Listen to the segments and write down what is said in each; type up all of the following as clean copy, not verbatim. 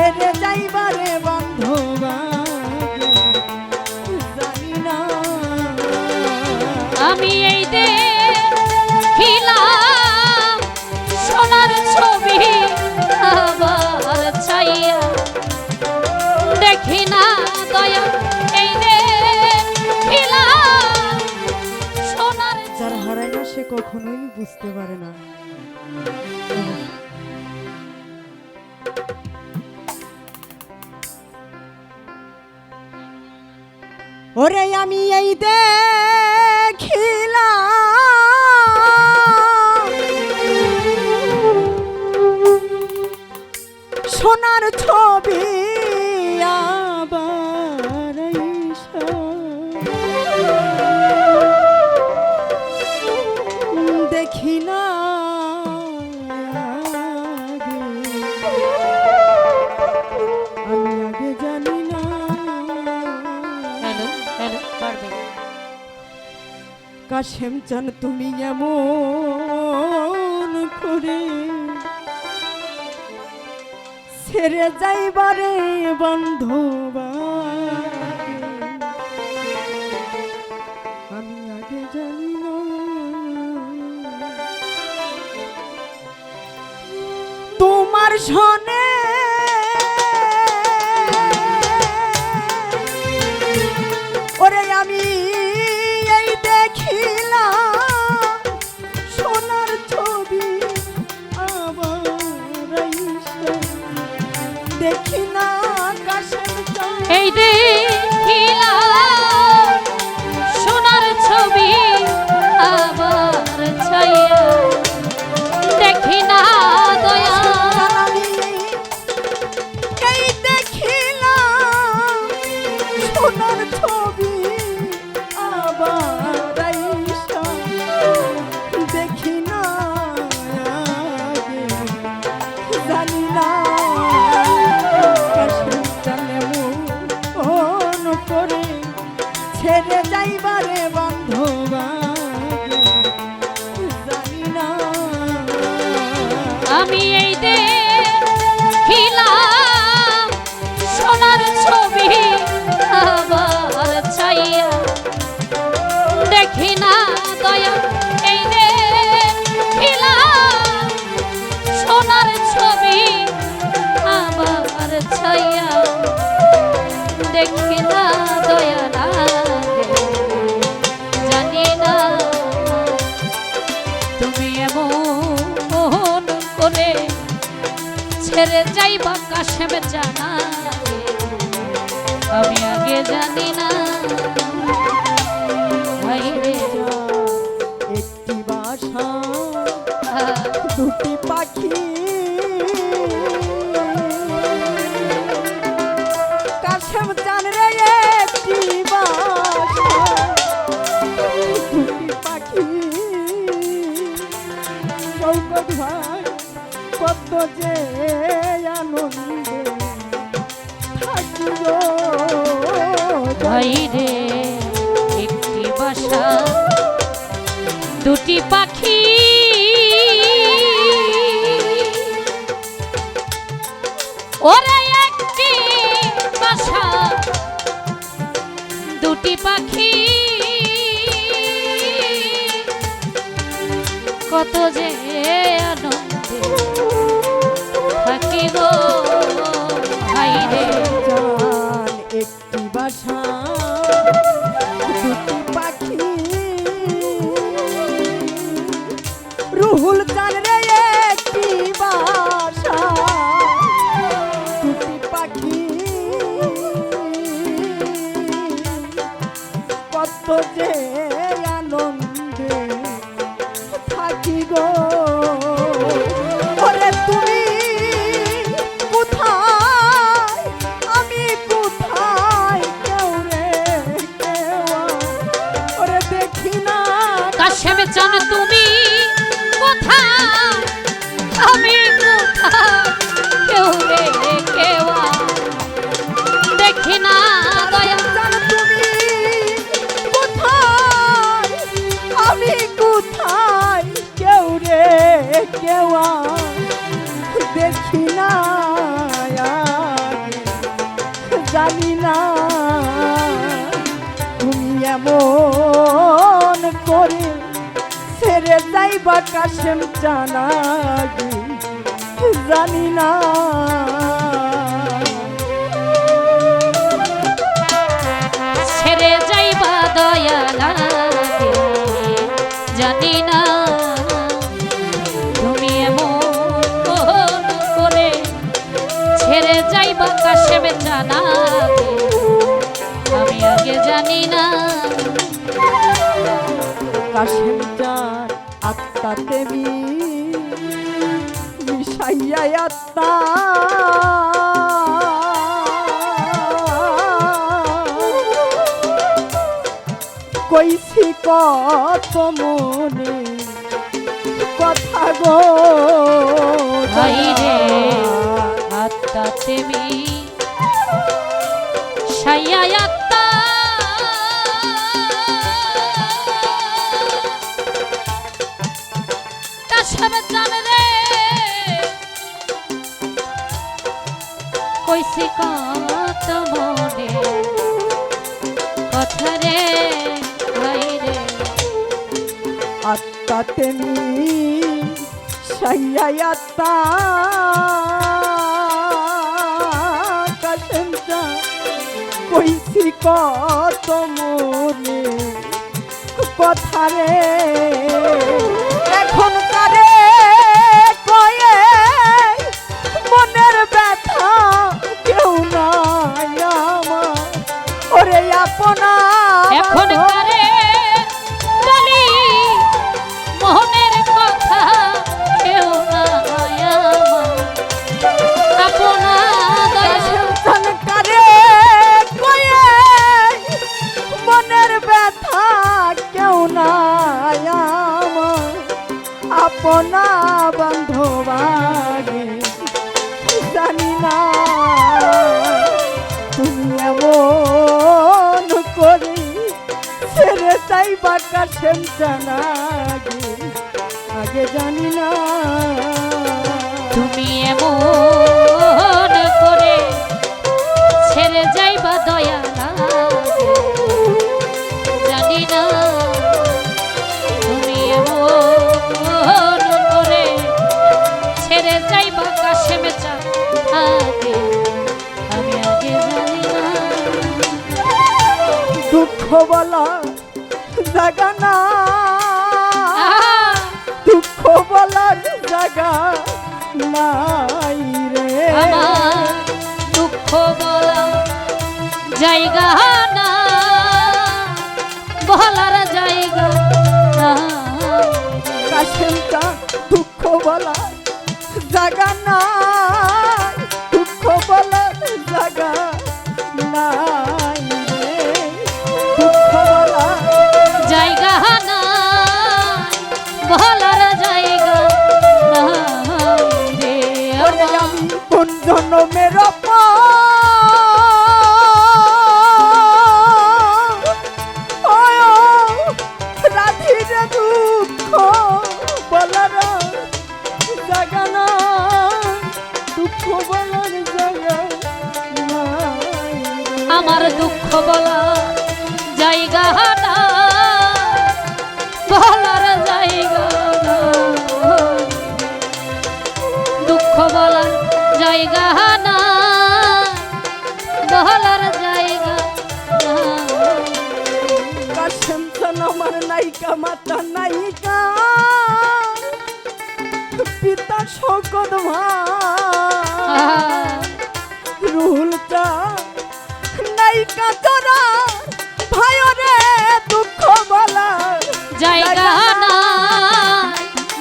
ছেড়ে যাইবারে বান্ধবা জানি না আমি এই দেখিলাম সোনার ছবি আবার চাইয়া দেখি না দয়া এই দেখিলাম সোনার। যারা হারায় না সে কখনোই বুঝতে পারে না। ওরে আমি এই দেখিলাম সোনার ছবি আবার আইসা দেখি না আমি আগে জানি না। কাশেম চান তুমি এমন করে ছেড়ে যাইবারে বান্ধবা আমি আগে জানি না। তোমার সনে ওরে আমি এই দেখিলাম সোনার ছবি আবার আইসা দেখি না কাশেম চান এই দেখিলাম সোনার ছবি আবার চাইয়া দেখি না দয়া এই দেখিলাম সোনার ছবি আবার আইসা দেখি না আগে জানি না কাশেম চান এমন করে ছেড়ে যাইবারে বান্ধবা জানি না। আমি এই দেখিলাম সোনার ছবি আবার চাইয়া দেখি না দয়া এই দেখিলাম সোনার ছবি আবার চাইয়া দেখি না দয়া লাগে জানি না তুমি এমন করে ছেড়ে যাইবা কাশেম জানা আমি আগে জানি না। ভাইরে একটি বাসা দুটি পাখি কাশেম চান রে একটি বাসা দুটি পাখি শৌকত ভাই কত যে আনন্দে থাকি গো ভাইরে একটি বাসা দুটি পাখি ওরে একটি বাসা দুটি পাখি কত যে আনন্দে থাকি গো ভাইরে জান একটি বাসা দুটি পাখি রুহুল চান রে একটি বাসা দুটি পাখি কত যে আনন্দে থাকি গো। ওরে তুমি কোথায় আমি কোথায় কেউ রে কেউ ওরে দেখি না কাশেম চান তুমি কোথায় আমি কোথায় কেউ রে কেউ দেখি না দয়া জান তুমি কোথায় আমি কোথায় কেউ রে কেউ দেখি না যাইবা কাশেম জানা জানি না ছেড়ে যাইবা দয়া লাগে জানি না তুমি এমন করে ছেড়ে যাইবা কাশেম জানা আমি আগে জানি না কাশেম জান আত্মাতে মিশাইয়া আত্মা কইছি কত মনে কথা গো ভাই রে আত্মা তেমি সাইয়া আত্মা কাশেম জান রে কইছি কত মনে কথা রে ভাই রে আত্মাতে মিশাইয়া আত্মা কাশেম জান কইছি কত মনে কথা রে এখন কারে কয়ে মনের ব্যথা কেউ নাই আমার ওরে আপনা এখন কারে বলি মোহনের কথা কেউ নাই আমার আপনা দয়া কারে কয়ে মনের ব্যথা কেউ নাই আমার আপনা বান্ধবাগে জানি না তুমি এমন করি ছেড়ে যাইবা কাশেম জানা আগে জানি না তুমি এমন করে ছেড়ে যাইবা দয়া লাগে জানি না তুমি এমন করে ছেড়ে যাইবা কাশেম চান আগে আমি আগে জানি না দুঃখ বলা জাগা না আহা, দুঃখ বলার জাগা নাই রে আমার দুঃখ বলা জায়গা না বলার জায়গা না কাশেমটা দুঃখ বলা জাগা নাই দুঃখ বলার জাগা নাই রে দুঃখ বলা জায়গা না বলার জায়গা না রে ওরে আমার আমি কোন জন্মের রাধির দুঃখ বলার জাগা না দুঃখ বলার জাগা নাই রে। আমার দুঃখ বলা জায়গা না বলার জায়গা না দুঃখ বলার জায়গা না বলার জায়গা না কাশেম চান আমার নায়িকা মাতা নায়িকা পিতা শকত ভাই রুহুল চা নায়িকা তোরা ভাই রে দুঃখ বলা জায়গা না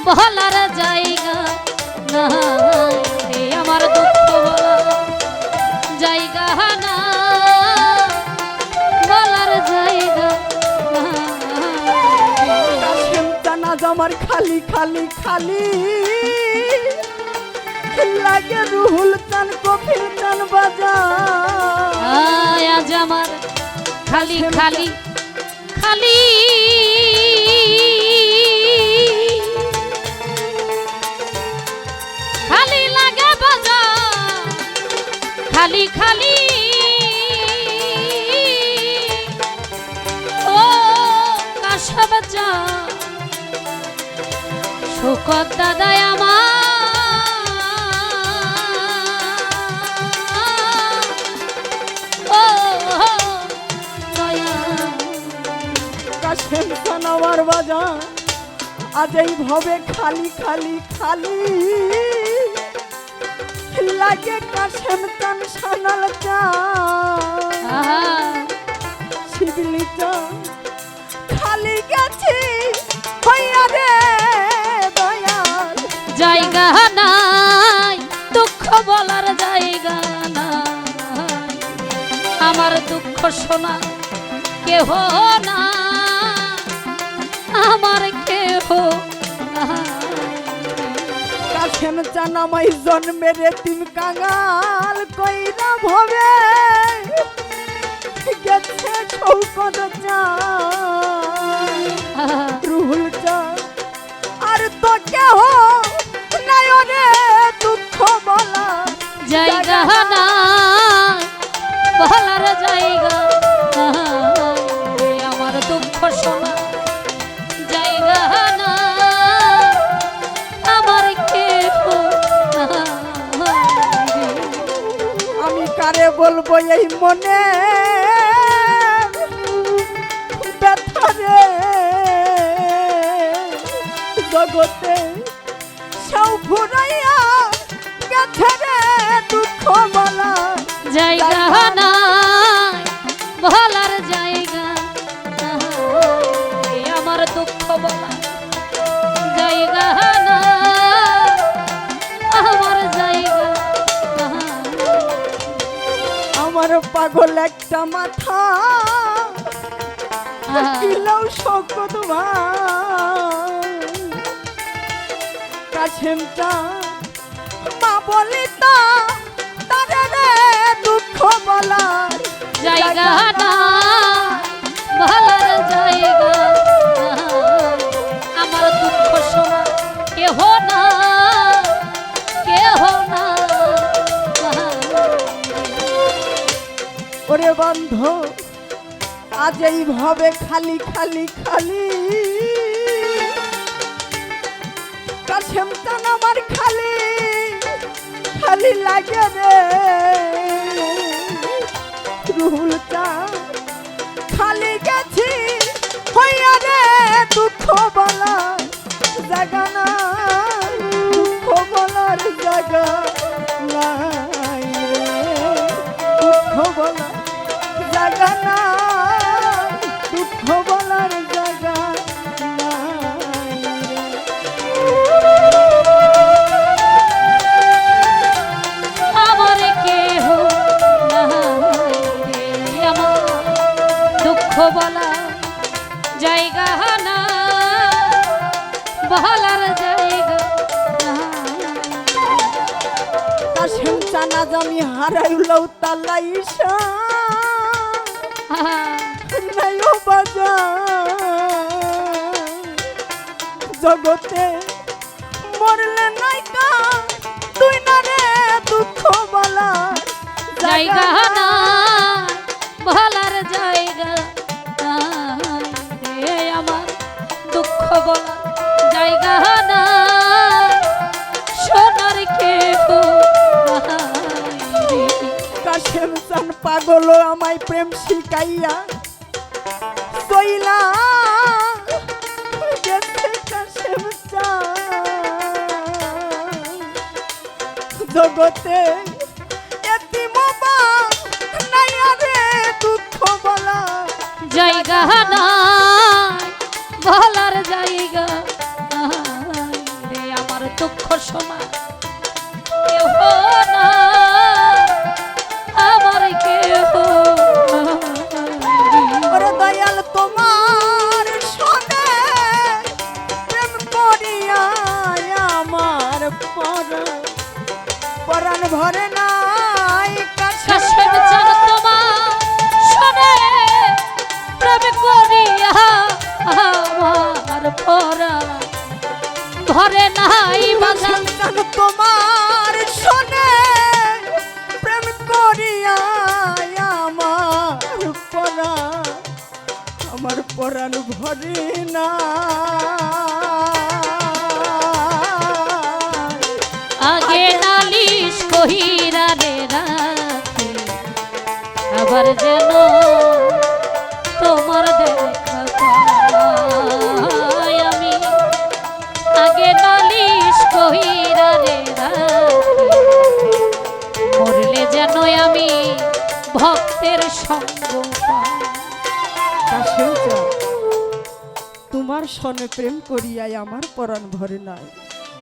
বলার জায়গা না রে আমার দুঃখ বলা জায়গা না বলার জায়গা না কাশেম চান আজ আমার খালি খালি খালি লাগে রুহুল চান কফিল চান বাজা আজ আমার খালি খালি খালি খালি লাগে বাজা খালি খালি ও কাশা বাজা শোকত দাদাই আমার ও দয়া কাশেম চান আমার বাজান আজ এই ভবে খালি খালি খালি লাগে কাশেম চান সানাল চান শিবলি চান খালি গেছি হইয়া রে দয়াল জায়গা নাই দুঃখ বলার জায়গা নাই আমার দুঃখ শোনা কেহ না আমার কেহ না কাশেম চান আমায় জন্মের এতিম কাঙাল কইরা ভবে গেছে শৌকত চান রুহুল চান আর তো কেহ নাই রে দুঃখ বলা জায়গা নাই বলার জায়গা নাই আমার দুঃখ শোনা জায়গা নাই আমার কেহ নাই। আমি কারে বলবো এই মনে ব্যথারে জগতে সব ফুরাইয়া গেছে রে দুঃখ বলা জায়গা নাই বলার জায়গা নাই আমার দুঃখ বলা জায়গা নাই আমার জায়গা নাই। আমার পাগল একটা মাথা কিলাও শকত ভাই কাশেমটা মা বলি তা তারে রে দুঃখ বলার জায়গা নাই বলার জায়গা নাই আমার দুঃখ শোনা কেহ না কেহ না ওরে বন্ধ আজ এই ভাবে খালি খালি খালি কাশেম চান আমার খালি খালি লাগে রে রুহুল চান খালি গেছি হইয়া রে দুঃখ বলা জায়গা নাই দুঃখ বলার জায়গা নাই রে দুঃখ বলা জায়গা নাই দুঃখ বলার জায়গা নাই আমার কেহ নাই রে আমার দুঃখ বলা জায়গা না বলার জায়গা কাশেম চান আজ আমি হারাইলাও তালাইশা নাইও বাজা জগতে মরলে নাইকা তুই না রে দুঃখ বলা জায়গা না বলার জায়গা নাই রে আমার দুঃখ বলা জায়গা না সোনার কেহ নাই রে কাশেম চান পাগল আমায় প্রেম শিখাইয়া সইলা গেছে কাশেম চান জগতে এতিম মা নাই রে দুঃখ বলা জায়গা নাই বলার জায়গা নাই রে আমার দুঃখ শোনা কেহ না আমার কেহ নাই। ওরে দয়াল তোমার সনে প্রেম করিয়া আমার পরাণ ভরে নাই কাশেম চান তোমার শোনে প্রেম করিয়া আমার পরাণ ভরে নাই বাগান চান তোমার সনে প্রেম করিয়া আমার পরাণ ভরে না। কহিরা রে রাখি আবার যেন তোমার দেখা পাই আমি আগে নালিশ কহিরা রে রাখি মরলে যেন আমি ভক্তের সঙ্গ পাই। কাশেও যাও, তোমার সনে প্রেম করিয়াই আমার পরাণ ভরে নাই।